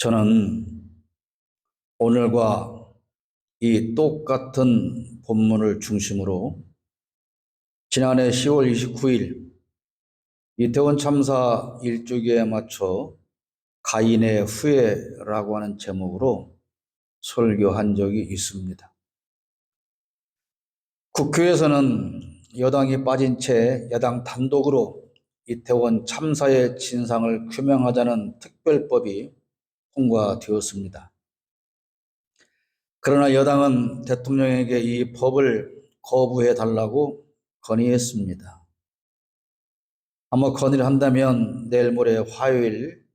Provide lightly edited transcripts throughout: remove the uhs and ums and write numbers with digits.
저는 오늘과 이 똑같은 본문을 중심으로 지난해 10월 29일 이태원 참사 1주기에 맞춰 가인의 후회라고 하는 제목으로 설교한 적이 있습니다. 국회에서는 여당이 빠진 채 야당 단독으로 이태원 참사의 진상을 규명하자는 특별법이 통과되었습니다. 그러나 여당은 대통령에게 이 법을 거부해 달라고 건의했습니다. 아마 건의를 한다면 내일 모레 화요일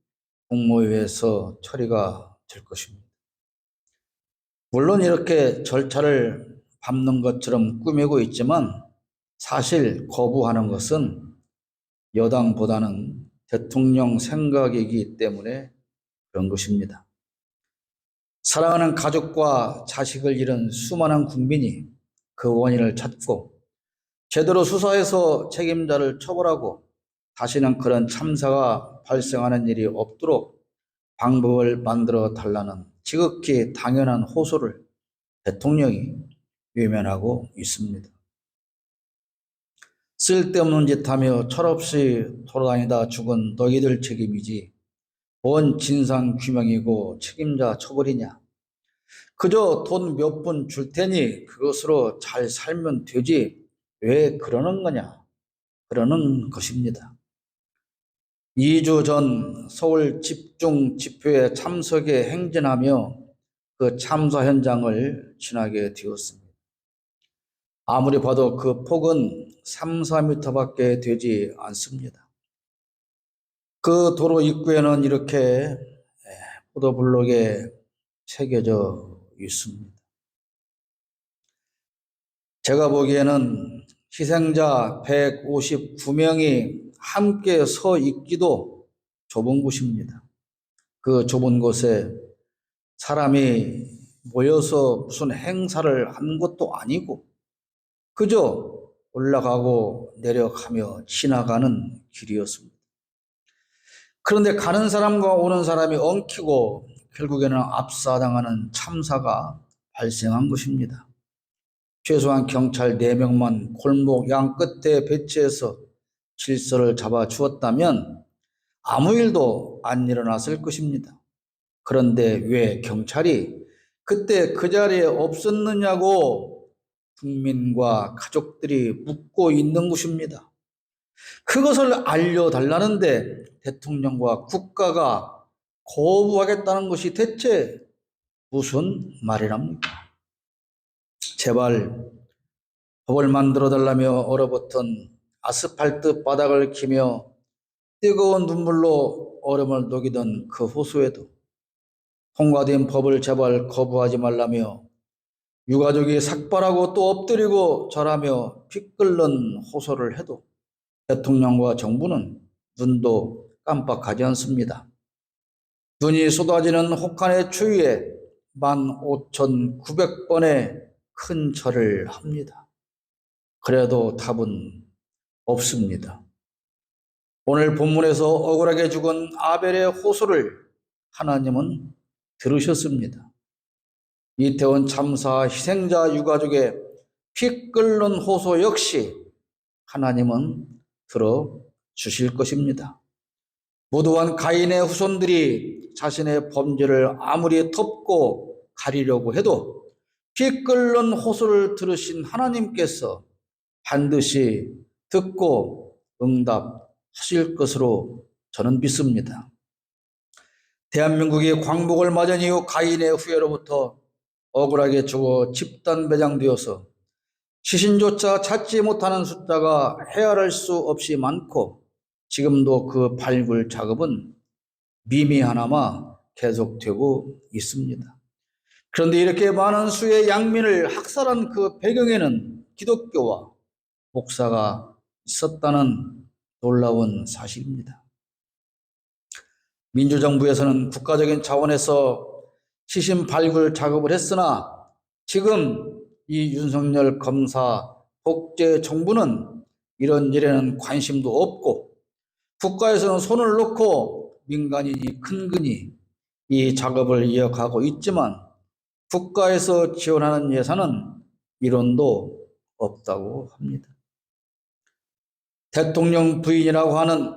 국무회의에서 처리가 될 것입니다. 물론 이렇게 절차를 밟는 것처럼 꾸미고 있지만 사실 거부하는 것은 여당보다는 대통령 생각이기 때문에 그런 것입니다. 사랑하는 가족과 자식을 잃은 수많은 국민이 그 원인을 찾고 제대로 수사해서 책임자를 처벌하고 다시는 그런 참사가 발생하는 일이 없도록 방법을 만들어 달라는 지극히 당연한 호소를 대통령이 외면하고 있습니다. 쓸데없는 짓 하며 철없이 돌아다니다 죽은 너희들 책임이지 뭔 진상규명이고 책임자 처벌이냐. 그저 돈 몇 푼 줄 테니 그것으로 잘 살면 되지 왜 그러는 거냐. 그러는 것입니다. 2주 전 서울 집중 집회에 참석에 행진하며 그 참사 현장을 지나게 되었습니다. 아무리 봐도 그 폭은 3, 4m밖에 되지 않습니다. 그 도로 입구에는 이렇게 포도블록에 새겨져 있습니다. 제가 보기에는 희생자 159명이 함께 서 있기도 좁은 곳입니다. 그 좁은 곳에 사람이 모여서 무슨 행사를 한 것도 아니고 그저 올라가고 내려가며 지나가는 길이었습니다. 그런데 가는 사람과 오는 사람이 엉키고 결국에는 압사당하는 참사가 발생한 것입니다. 최소한 경찰 4명만 골목 양 끝에 배치해서 질서를 잡아 주었다면 아무 일도 안 일어났을 것입니다. 그런데 왜 경찰이 그때 그 자리에 없었느냐고 국민과 가족들이 묻고 있는 것입니다. 그것을 알려달라는데 대통령과 국가가 거부하겠다는 것이 대체 무슨 말이랍니까? 제발 법을 만들어 달라며 얼어붙은 아스팔트 바닥을 기며 뜨거운 눈물로 얼음을 녹이던 그 호소에도 통과된 법을 제발 거부하지 말라며 유가족이 삭발하고 또 엎드리고 절하며 피 끓는 호소를 해도 대통령과 정부는 눈도 깜빡하지 않습니다. 눈이 쏟아지는 혹한의 추위에 15,900번의 큰 절을 합니다. 그래도 답은 없습니다. 오늘 본문에서 억울하게 죽은 아벨의 호소를 하나님은 들으셨습니다. 이태원 참사 희생자 유가족의 피 끓는 호소 역시 하나님은 들어주실 것입니다. 무도한 가인의 후손들이 자신의 범죄를 아무리 덮고 가리려고 해도 피 끓는 호소를 들으신 하나님께서 반드시 듣고 응답하실 것으로 저는 믿습니다. 대한민국이 광복을 맞은 이후 가인의 후예로부터 억울하게 죽어 집단 매장되어서 시신조차 찾지 못하는 숫자가 헤아릴 수 없이 많고 지금도 그 발굴 작업은 미미하나마 계속되고 있습니다. 그런데 이렇게 많은 수의 양민을 학살한 그 배경에는 기독교와 목사가 있었다는 놀라운 사실입니다. 민주정부에서는 국가적인 차원에서 시신 발굴 작업을 했으나 지금 이 윤석열 검사 독재 정부는 이런 일에는 관심도 없고 국가에서는 손을 놓고 민간인이 근근히 이 작업을 이어가고 있지만 국가에서 지원하는 예산은 1원도 없다고 합니다. 대통령 부인이라고 하는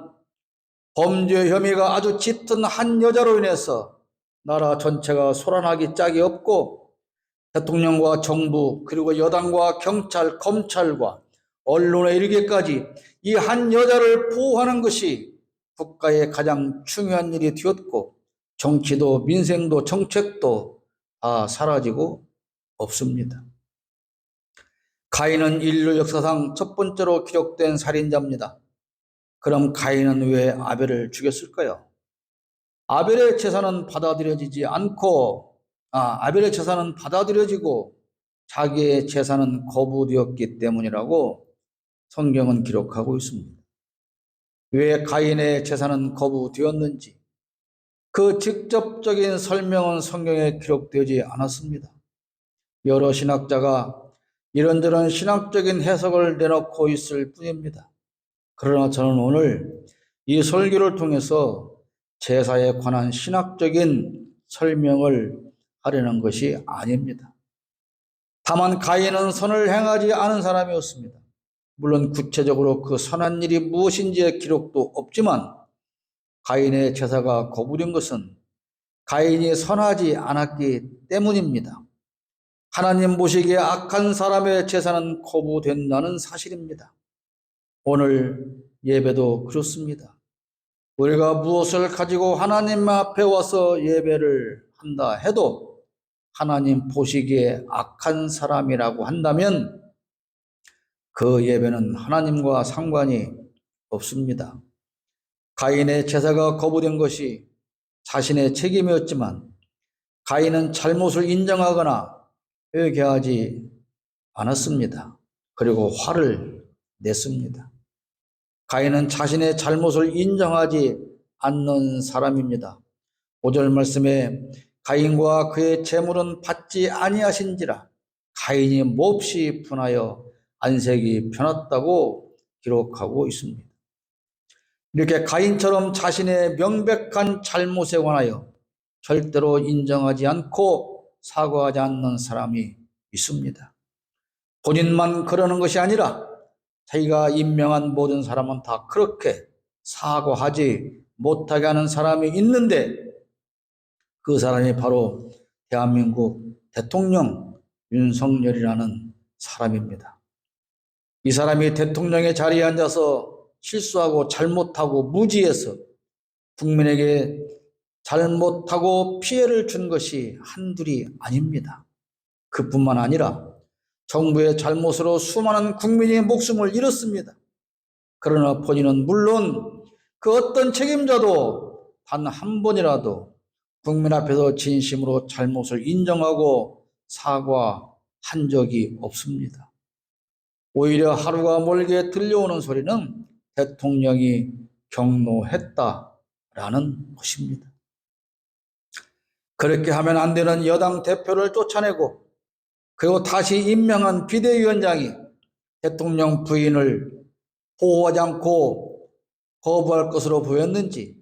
범죄 혐의가 아주 짙은 한 여자로 인해서 나라 전체가 소란하기 짝이 없고 대통령과 정부 그리고 여당과 경찰, 검찰과 언론에 이르기까지 이 한 여자를 보호하는 것이 국가의 가장 중요한 일이 되었고 정치도 민생도 정책도 다 사라지고 없습니다. 가인은 인류 역사상 첫 번째로 기록된 살인자입니다. 그럼 가인은 왜 아벨을 죽였을까요? 아벨의 제사는 받아들여지지 않고 아벨의 제사는 받아들여지고 자기의 제사는 거부되었기 때문이라고 성경은 기록하고 있습니다. 왜 가인의 제사는 거부되었는지 그 직접적인 설명은 성경에 기록되지 않았습니다. 여러 신학자가 이런저런 신학적인 해석을 내놓고 있을 뿐입니다. 그러나 저는 오늘 이 설교를 통해서 제사에 관한 신학적인 설명을 하려는 것이 아닙니다. 다만 가인은 선을 행하지 않은 사람이었습니다. 물론 구체적으로 그 선한 일이 무엇인지의 기록도 없지만 가인의 제사가 거부된 것은 가인이 선하지 않았기 때문입니다. 하나님 보시기에 악한 사람의 제사는 거부된다는 사실입니다. 오늘 예배도 그렇습니다. 우리가 무엇을 가지고 하나님 앞에 와서 예배를 한다 해도 하나님 보시기에 악한 사람이라고 한다면 그 예배는 하나님과 상관이 없습니다. 가인의 제사가 거부된 것이 자신의 책임이었지만 가인은 잘못을 인정하거나 회개하지 않았습니다. 그리고 화를 냈습니다. 가인은 자신의 잘못을 인정하지 않는 사람입니다. 5절 말씀에 가인과 그의 재물은 받지 아니하신지라 가인이 몹시 분하여 안색이 변했다고 기록하고 있습니다. 이렇게 가인처럼 자신의 명백한 잘못에 관하여 절대로 인정하지 않고 사과하지 않는 사람이 있습니다. 본인만 그러는 것이 아니라 자기가 임명한 모든 사람은 다 그렇게 사과하지 못하게 하는 사람이 있는데 그 사람이 바로 대한민국 대통령 윤석열이라는 사람입니다. 이 사람이 대통령의 자리에 앉아서 실수하고 잘못하고 무지해서 국민에게 잘못하고 피해를 준 것이 한둘이 아닙니다. 그뿐만 아니라 정부의 잘못으로 수많은 국민의 목숨을 잃었습니다. 그러나 본인은 물론 그 어떤 책임자도 단 한 번이라도 국민 앞에서 진심으로 잘못을 인정하고 사과한 적이 없습니다. 오히려 하루가 멀게 들려오는 소리는 대통령이 경로했다라는 것입니다. 그렇게 하면 안 되는 여당 대표를 쫓아내고 그리고 다시 임명한 비대위원장이 대통령 부인을 보호하지 않고 거부할 것으로 보였는지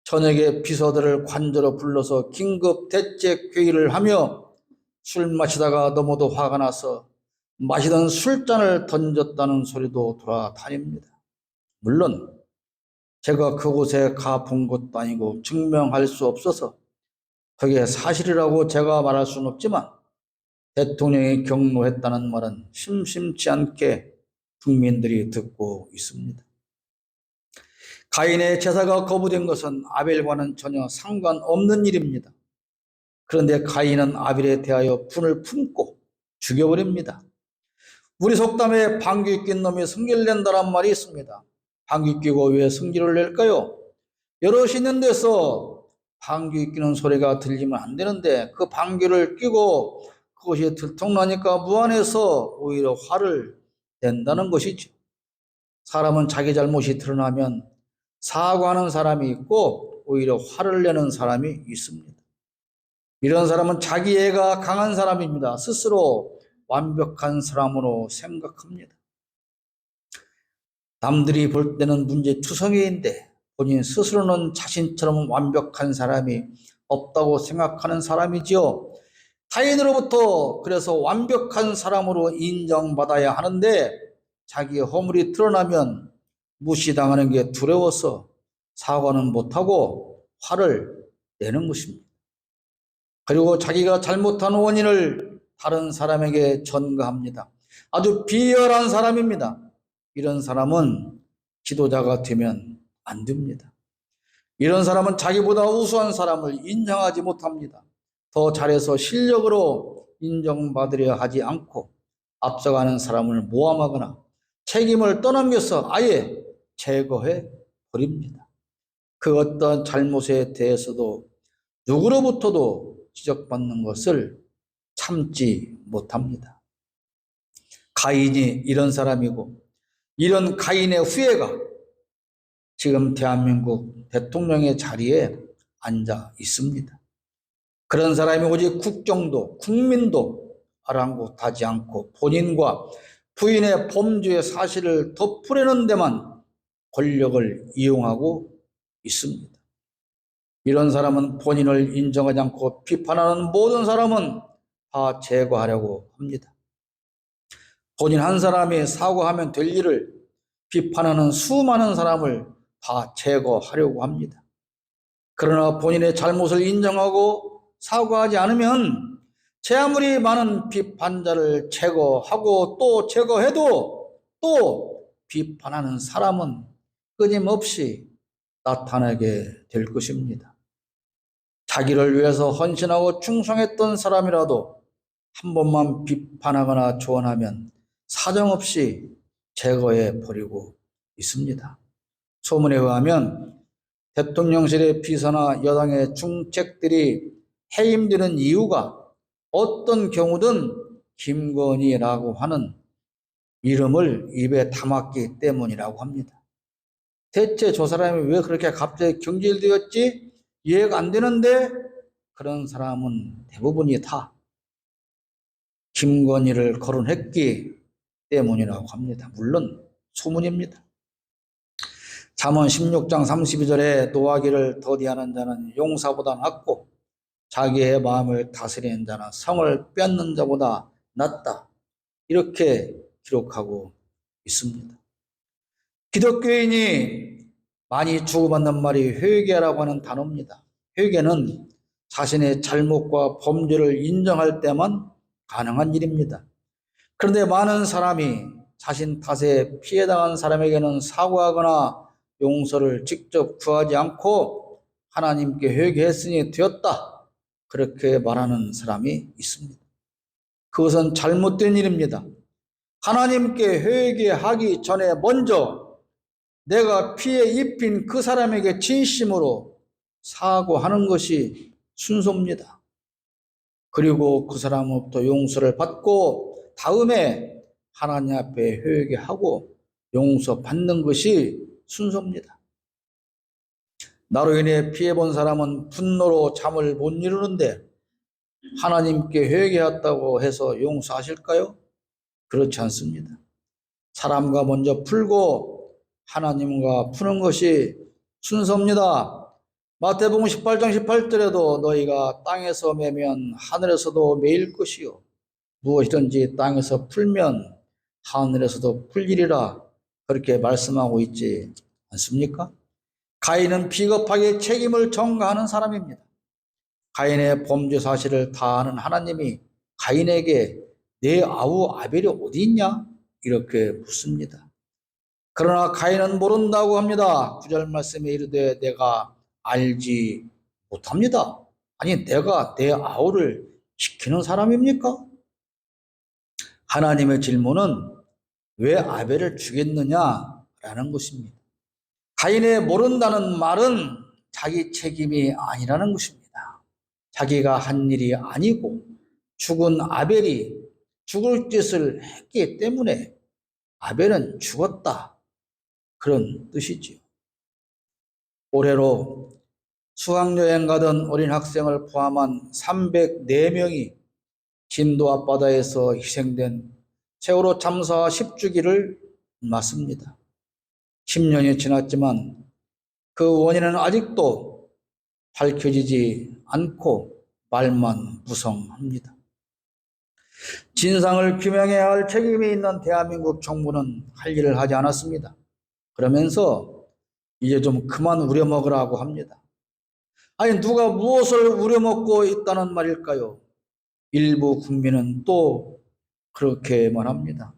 저녁에 비서들을 관저로 불러서 긴급 대책 회의를 하며 술 마시다가 너무도 화가 나서 마시던 술잔을 던졌다는 소리도 돌아다닙니다. 물론 제가 그곳에 가본 것도 아니고 증명할 수 없어서 그게 사실이라고 제가 말할 수는 없지만 대통령이 경로했다는 말은 심심치 않게 국민들이 듣고 있습니다. 가인의 제사가 거부된 것은 아벨과는 전혀 상관없는 일입니다. 그런데 가인은 아벨에 대하여 분을 품고 죽여버립니다. 우리 속담에 방귀 낀 놈이 승기를 낸다란 말이 있습니다. 방귀 뀌고 왜 승기를 낼까요? 여럿이 있는 데서 방귀 뀌는 소리가 들리면 안 되는데 그 방귀를 뀌고 그것이 들통나니까 무안해서 오히려 화를 낸다는 것이죠. 사람은 자기 잘못이 드러나면 사과하는 사람이 있고 오히려 화를 내는 사람이 있습니다. 이런 사람은 자기애가 강한 사람입니다. 스스로 완벽한 사람으로 생각합니다. 남들이 볼 때는 문제투성이인데 본인 스스로는 자신처럼 완벽한 사람이 없다고 생각하는 사람이지요. 타인으로부터 그래서 완벽한 사람으로 인정받아야 하는데 자기의 허물이 드러나면 무시당하는 게 두려워서 사과는 못하고 화를 내는 것입니다. 그리고 자기가 잘못한 원인을 다른 사람에게 전가합니다. 아주 비열한 사람입니다. 이런 사람은 지도자가 되면 안 됩니다. 이런 사람은 자기보다 우수한 사람을 인정하지 못합니다. 더 잘해서 실력으로 인정받으려 하지 않고 앞서가는 사람을 모함하거나 책임을 떠넘겨서 아예 제거해 버립니다. 그 어떤 잘못에 대해서도 누구로부터도 지적받는 것을 참지 못합니다. 가인이 이런 사람이고 이런 가인의 후예가 지금 대한민국 대통령의 자리에 앉아 있습니다. 그런 사람이 오직 국정도 국민도 아랑곳하지 않고 본인과 부인의 범죄의 사실을 덮으려는 데만 권력을 이용하고 있습니다. 이런 사람은 본인을 인정하지 않고 비판하는 모든 사람은 다 제거하려고 합니다. 본인 한 사람이 사과하면 될 일을 비판하는 수많은 사람을 다 제거하려고 합니다. 그러나 본인의 잘못을 인정하고 사과하지 않으면 제 아무리 많은 비판자를 제거하고 또 제거해도 또 비판하는 사람은 끊임없이 나타나게 될 것입니다. 자기를 위해서 헌신하고 충성했던 사람이라도 한 번만 비판하거나 조언하면 사정없이 제거해 버리고 있습니다. 소문에 의하면 대통령실의 비서나 여당의 중책들이 해임되는 이유가 어떤 경우든 김건희라고 하는 이름을 입에 담았기 때문이라고 합니다. 대체 저 사람이 왜 그렇게 갑자기 경질되었지? 이해가 안 되는데 그런 사람은 대부분이 다 김건희를 거론했기 때문이라고 합니다. 물론 소문입니다. 잠언 16장 32절에 노하기를 더디하는 자는 용사보다 낫고 자기의 마음을 다스리는 자는 성을 뺏는 자보다 낫다. 이렇게 기록하고 있습니다. 기독교인이 많이 주고받는 말이 회개라고 하는 단어입니다. 회개는 자신의 잘못과 범죄를 인정할 때만 가능한 일입니다. 그런데 많은 사람이 자신 탓에 피해당한 사람에게는 사과하거나 용서를 직접 구하지 않고 하나님께 회개했으니 되었다. 그렇게 말하는 사람이 있습니다. 그것은 잘못된 일입니다. 하나님께 회개하기 전에 먼저 내가 피해 입힌 그 사람에게 진심으로 사과하는 것이 순서입니다. 그리고 그 사람으로부터 용서를 받고 다음에 하나님 앞에 회개하고 용서받는 것이 순서입니다. 나로 인해 피해본 사람은 분노로 잠을 못 이루는데 하나님께 회개했다고 해서 용서하실까요? 그렇지 않습니다. 사람과 먼저 풀고 하나님과 푸는 것이 순서입니다. 마태복음 18장 18절에도 너희가 땅에서 매면 하늘에서도 매일 것이요 무엇이든지 땅에서 풀면 하늘에서도 풀리리라 그렇게 말씀하고 있지 않습니까? 가인은 비겁하게 책임을 전가하는 사람입니다. 가인의 범죄 사실을 다 아는 하나님이 가인에게 내 아우 아벨이 어디 있냐? 이렇게 묻습니다. 그러나 가인은 모른다고 합니다. 9절 말씀에 이르되 내가 알지 못합니다. 아니 내가 내 아우를 지키는 사람입니까? 하나님의 질문은 왜 아벨을 죽였느냐라는 것입니다. 가인의 모른다는 말은 자기 책임이 아니라는 것입니다. 자기가 한 일이 아니고 죽은 아벨이 죽을 짓을 했기 때문에 아벨은 죽었다. 그런 뜻이지요. 올해로 수학여행 가던 어린 학생을 포함한 304명이 진도 앞바다에서 희생된 세월호 참사 10주기를 맞습니다. 10년이 지났지만 그 원인은 아직도 밝혀지지 않고 말만 무성합니다. 진상을 규명해야 할 책임이 있는 대한민국 정부는 할 일을 하지 않았습니다. 그러면서 이제 좀 그만 우려먹으라고 합니다. 아니, 누가 무엇을 우려먹고 있다는 말일까요? 일부 국민은 또 그렇게 말합니다.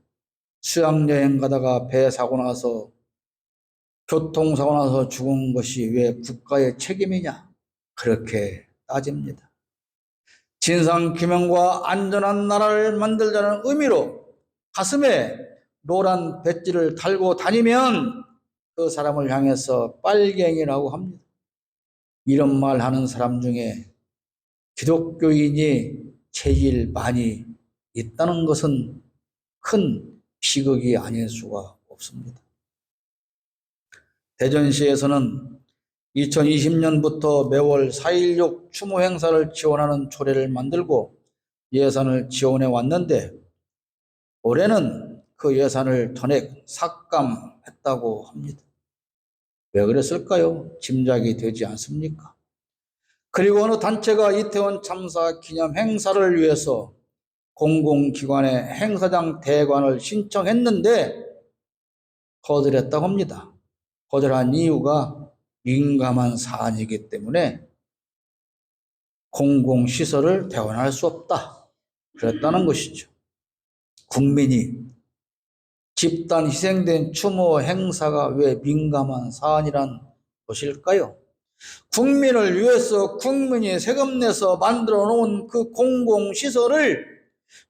수학여행 가다가 배 사고 나서, 교통사고 나서 죽은 것이 왜 국가의 책임이냐? 그렇게 따집니다. 진상규명과 안전한 나라를 만들자는 의미로 가슴에 노란 배지를 달고 다니면 그 사람을 향해서 빨갱이라고 합니다. 이런 말 하는 사람 중에 기독교인이 제일 많이 있다는 것은 큰 비극이 아닐 수가 없습니다. 대전시에서는 2020년부터 매월 4.16 추모 행사를 지원하는 조례를 만들고 예산을 지원해 왔는데 올해는 그 예산을 전액 삭감했다고 합니다. 왜 그랬을까요? 짐작이 되지 않습니까? 그리고 어느 단체가 이태원 참사 기념 행사를 위해서 공공기관의 행사장 대관을 신청했는데 거절했다고 합니다. 거절한 이유가 민감한 사안이기 때문에 공공시설을 대관할 수 없다, 그랬다는 것이죠. 국민이 집단 희생된 추모 행사가 왜 민감한 사안이란 것일까요? 국민을 위해서 국민이 세금 내서 만들어 놓은 그 공공시설을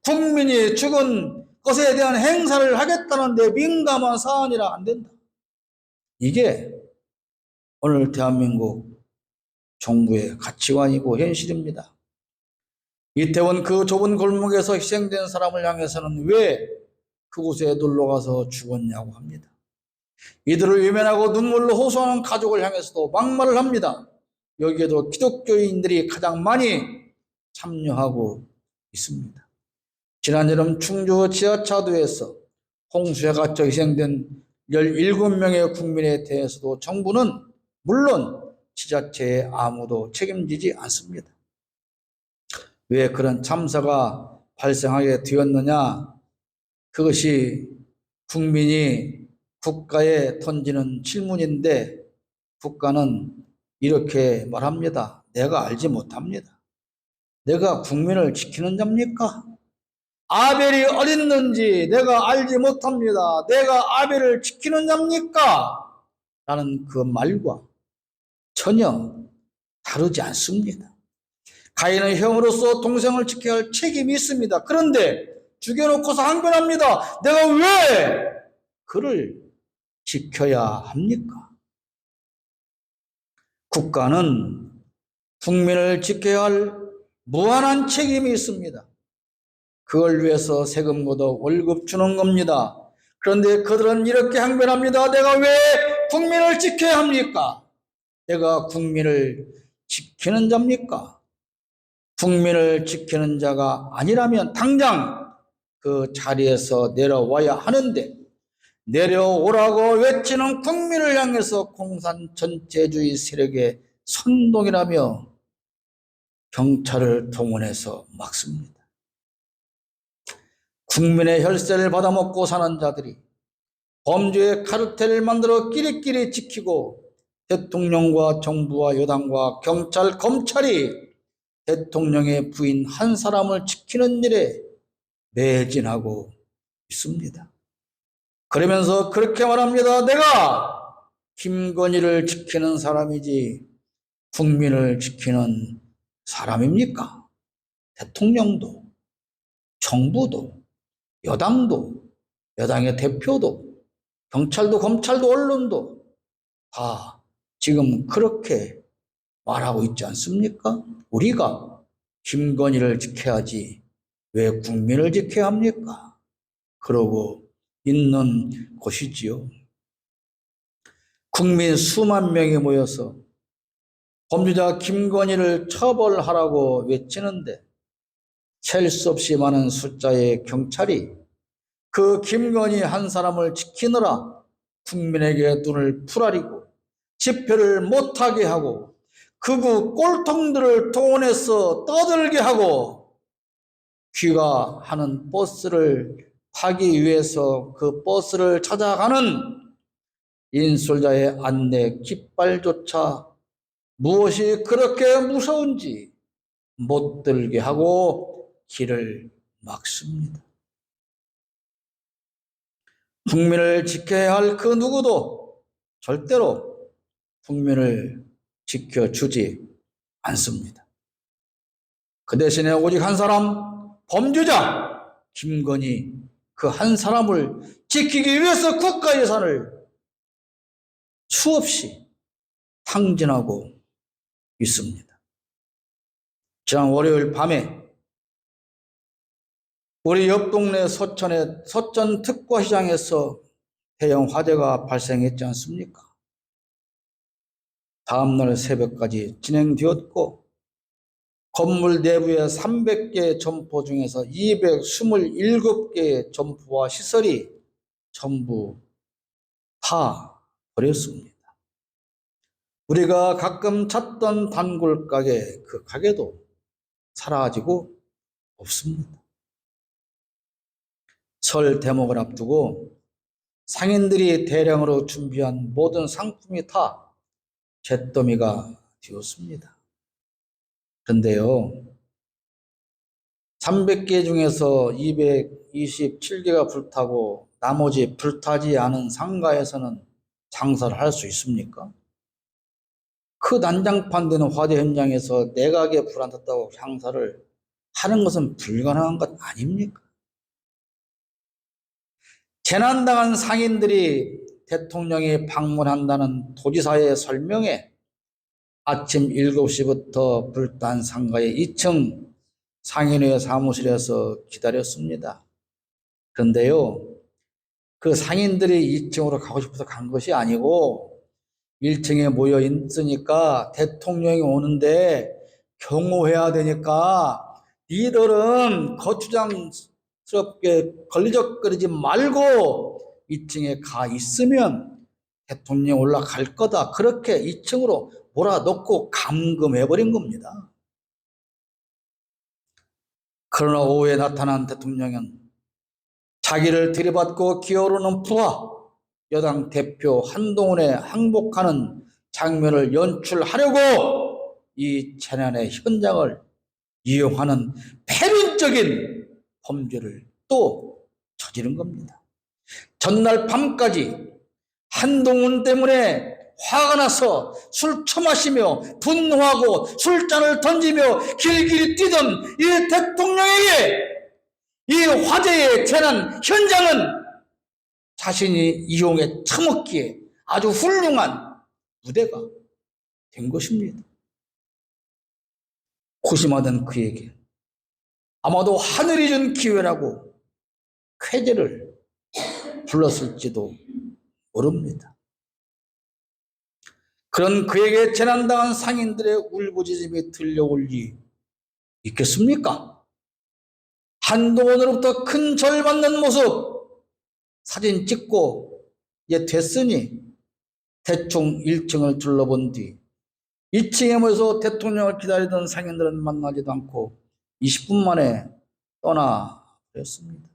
국민이 죽은 것에 대한 행사를 하겠다는데 민감한 사안이라 안 된다. 이게 오늘 대한민국 정부의 가치관이고 현실입니다. 이태원 그 좁은 골목에서 희생된 사람을 향해서는 왜 그곳에 놀러가서 죽었냐고 합니다. 이들을 외면하고 눈물로 호소하는 가족을 향해서도 막말을 합니다. 여기에도 기독교인들이 가장 많이 참여하고 있습니다. 지난 여름 충주 지하차도에서 홍수에 갇혀 희생된 17명의 국민에 대해서도 정부는 물론 지자체에 아무도 책임지지 않습니다. 왜 그런 참사가 발생하게 되었느냐? 그것이 국민이 국가에 던지는 질문인데 국가는 이렇게 말합니다. 내가 알지 못합니다. 내가 국민을 지키는 자입니까? 아벨이 어딨는지 내가 알지 못합니다. 내가 아벨을 지키는 자입니까? 라는 그 말과 전혀 다르지 않습니다. 가인은 형으로서 동생을 지켜야 할 책임이 있습니다. 그런데 죽여놓고서 항변합니다. 내가 왜 그를 지켜야 합니까? 국가는 국민을 지켜야 할 무한한 책임이 있습니다. 그걸 위해서 세금 걷어 월급 주는 겁니다. 그런데 그들은 이렇게 항변합니다. 내가 왜 국민을 지켜야 합니까? 내가 국민을 지키는 자입니까? 국민을 지키는 자가 아니라면 당장 그 자리에서 내려와야 하는데 내려오라고 외치는 국민을 향해서 공산 전체주의 세력의 선동이라며 경찰을 동원해서 막습니다. 국민의 혈세를 받아먹고 사는 자들이 범죄의 카르텔을 만들어 끼리끼리 지키고 대통령과 정부와 여당과 경찰, 검찰이 대통령의 부인 한 사람을 지키는 일에 매진하고 있습니다. 그러면서 그렇게 말합니다. 내가 김건희를 지키는 사람이지 국민을 지키는 사람입니까? 대통령도, 정부도, 여당도, 여당의 대표도, 경찰도, 검찰도, 언론도 다 지금 그렇게 말하고 있지 않습니까? 우리가 김건희를 지켜야지 왜 국민을 지켜야 합니까? 그러고 있는 것이지요. 국민 수만 명이 모여서 범죄자 김건희를 처벌하라고 외치는데 셀 수 없이 많은 숫자의 경찰이 그 김건희 한 사람을 지키느라 국민에게 눈을 풀아리고 집회를 못하게 하고 극우 꼴통들을 동원해서 떠들게 하고 귀가하는 버스를 타기 위해서 그 버스를 찾아가는 인솔자의 안내 깃발조차 무엇이 그렇게 무서운지 못 들게 하고 길을 막습니다. 국민을 지켜야 할 그 누구도 절대로 국민을 지켜주지 않습니다. 그 대신에 오직 한 사람, 범죄자 김건희 그 한 사람을 지키기 위해서 국가 예산을 수없이 탕진하고 있습니다. 지난 월요일 밤에 우리 옆 동네 서천의 서천 특과시장에서 대형 화재가 발생했지 않습니까? 다음날 새벽까지 진행되었고 건물 내부의 300개 점포 중에서 227개의 점포와 시설이 전부 다 버렸습니다. 우리가 가끔 찾던 단골 가게, 그 가게도 사라지고 없습니다. 설 대목을 앞두고 상인들이 대량으로 준비한 모든 상품이 다 잿더미가 되었습니다. 그런데요, 300개 중에서 227개가 불타고 나머지 불타지 않은 상가에서는 장사를 할 수 있습니까? 그 난장판 되는 화재 현장에서 내각에 불 안 탔다고 장사를 하는 것은 불가능한 것 아닙니까? 재난당한 상인들이 대통령이 방문한다는 도지사의 설명에 아침 7시부터 불탄 상가의 2층 상인회 사무실에서 기다렸습니다. 그런데요, 그 상인들이 2층으로 가고 싶어서 간 것이 아니고 1층에 모여 있으니까 대통령이 오는데 경호해야 되니까 니들은 거추장스럽게 걸리적거리지 말고 2층에 가 있으면 대통령이 올라갈 거다. 그렇게 2층으로 몰아넣고 감금해버린 겁니다. 그러나 오후에 나타난 대통령은 자기를 들이받고 기어오르는 부하 여당 대표 한동훈에 항복하는 장면을 연출하려고 이 재난의 현장을 이용하는 패륜적인 범죄를 또 저지른 겁니다. 전날 밤까지 한동훈 때문에 화가 나서 술 처마시며 분노하고 술잔을 던지며 길길이 뛰던 이 대통령에게 이 화재의 재난 현장은 자신이 이용해 처먹기에 아주 훌륭한 무대가 된 것입니다. 고심하던 그에게 아마도 하늘이 준 기회라고 쾌재를 불렀을지도 모릅니다. 그런 그에게 재난당한 상인들의 울부짖음이 들려올 리 있겠습니까? 한동훈으로부터 큰 절 받는 모습 사진 찍고 이제 됐으니 대충 1층을 둘러본 뒤 2층에 모여서 대통령을 기다리던 상인들은 만나지도 않고 20분 만에 떠나버렸습니다.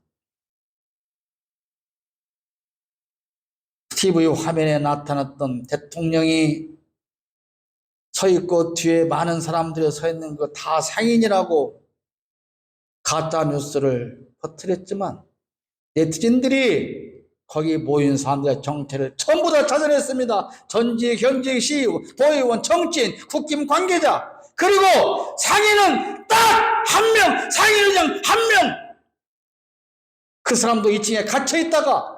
TV 화면에 나타났던 대통령이 서 있고 뒤에 많은 사람들이 서 있는 거 다 상인이라고 가짜 뉴스를 퍼뜨렸지만 네티즌들이 거기 모인 사람들의 정체를 전부 다 찾아냈습니다. 전직, 현직 CEO, 도의원, 정치인, 국힘 관계자, 그리고 상인은 딱 한 명, 상인의장 한 명. 그 사람도 2층에 갇혀 있다가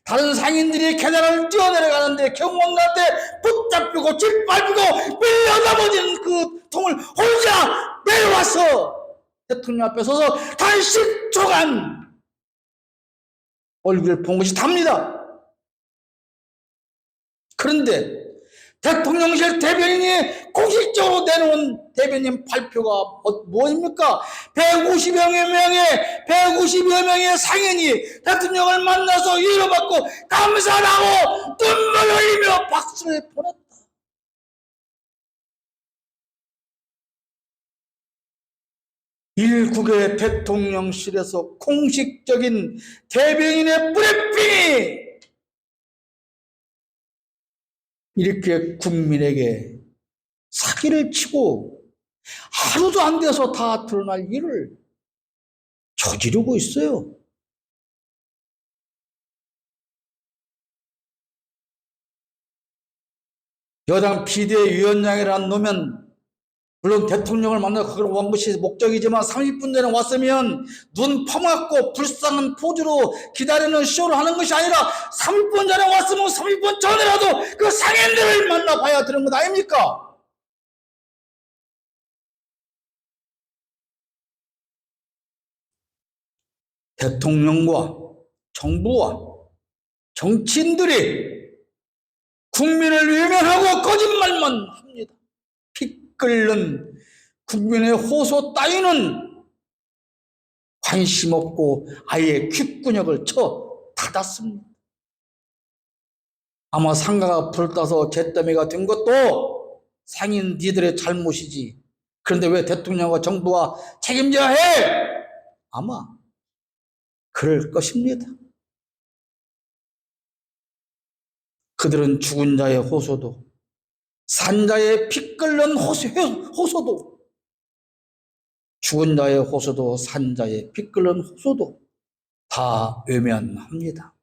다른 상인들이 계단을 뛰어내려가는데 경호원한테 붙잡히고 짓밟히고 밀려 넘어진 그 통을 혼자 내려와서 대통령 앞에 서서 단 10초간 얼굴을 본 것이 답니다. 그런데 대통령실 대변인이 공식적으로 내놓은 대변인 발표가 뭐입니까? 150여 명의 상인이 대통령을 만나서 위로받고 감사하고 눈물 흘리며 박수를 보냈다. 일국의 대통령실에서 공식적인 대변인의 브리핑이 이렇게 국민에게 사기를 치고 하루도 안 돼서 다 드러날 일을 저지르고 있어요. 여당 비대위원장이라는 놈은 물론 대통령을 만나서 그걸 온 것이 목적이지만 30분 전에 왔으면 눈 퍼맞고 불쌍한 포즈로 기다리는 쇼를 하는 것이 아니라 30분 전에 왔으면 30분 전이라도 그 상인들을 만나봐야 되는 것 아닙니까? 대통령과 정부와 정치인들이 국민을 외면하고 거짓말만 합니다. 피 끓는 국민의 호소 따위는 관심 없고 아예 귓구녕을 쳐 닫았습니다. 아마 상가가 불타서 잿더미가 된 것도 상인 니들의 잘못이지. 그런데 왜 대통령과 정부가 책임져야 해? 아마 그럴 것입니다. 그들은 죽은 자의 호소도 산자의 피 끓는 호소도 죽은 자의 호소도 산자의 피 끓는 호소도 다 외면합니다.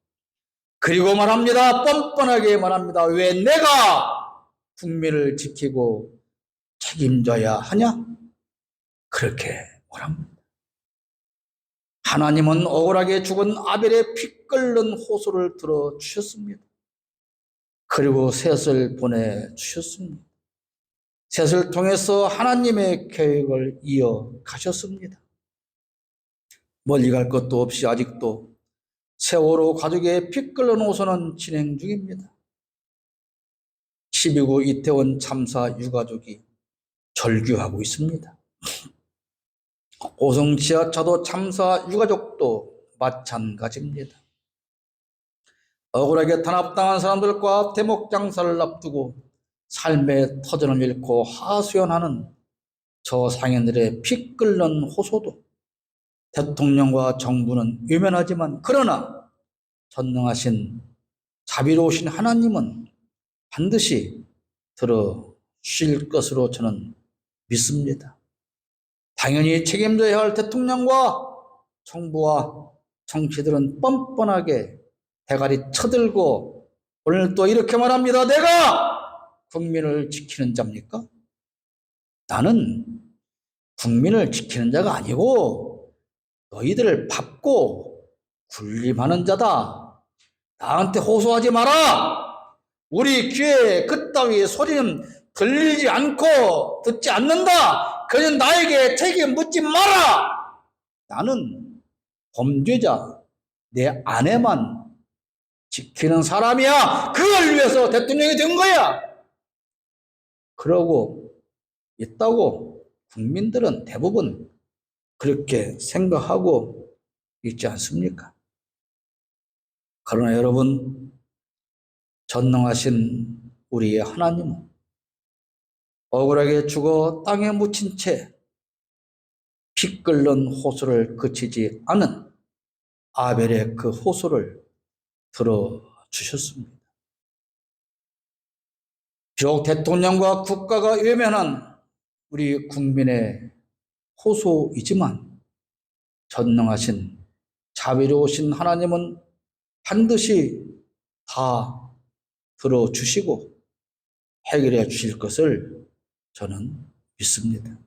그리고 말합니다. 뻔뻔하게 말합니다. 왜 내가 국민을 지키고 책임져야 하냐? 그렇게 말합니다. 하나님은 억울하게 죽은 아벨의 피 끓는 호소를 들어주셨습니다. 그리고 셋을 보내주셨습니다. 셋을 통해서 하나님의 계획을 이어가셨습니다. 멀리 갈 것도 없이 아직도 세월호 가족의 피 끓는 호소는 진행 중입니다. 12구 이태원 참사 유가족이 절규하고 있습니다. 오송 지하차도 참사 유가족도 마찬가지입니다. 억울하게 탄압당한 사람들과 대목 장사를 앞두고 삶의 터전을 잃고 하소연하는 저 상인들의 피 끓는 호소도 대통령과 정부는 외면하지만 그러나 전능하신 자비로우신 하나님은 반드시 들어주실 것으로 저는 믿습니다. 당연히 책임져야 할 대통령과 정부와 정치들은 뻔뻔하게 대가리 쳐들고 오늘 또 이렇게 말합니다. 내가 국민을 지키는 자입니까? 나는 국민을 지키는 자가 아니고 너희들을 밟고 군림하는 자다. 나한테 호소하지 마라. 우리 귀에 그따위 소리는 들리지 않고 듣지 않는다. 그는 나에게 책임 묻지 마라. 나는 범죄자, 내 아내만 지키는 사람이야. 그걸 위해서 대통령이 된 거야. 그러고 있다고 국민들은 대부분 그렇게 생각하고 있지 않습니까? 그러나 여러분, 전능하신 우리의 하나님은 억울하게 죽어 땅에 묻힌 채 피 끓는 호소를 그치지 않은 아벨의 그 호소를 들어주셨습니다. 비록 대통령과 국가가 외면한 우리 국민의 호소이지만 전능하신 자비로우신 하나님은 반드시 다 들어주시고 해결해 주실 것을 저는 믿습니다.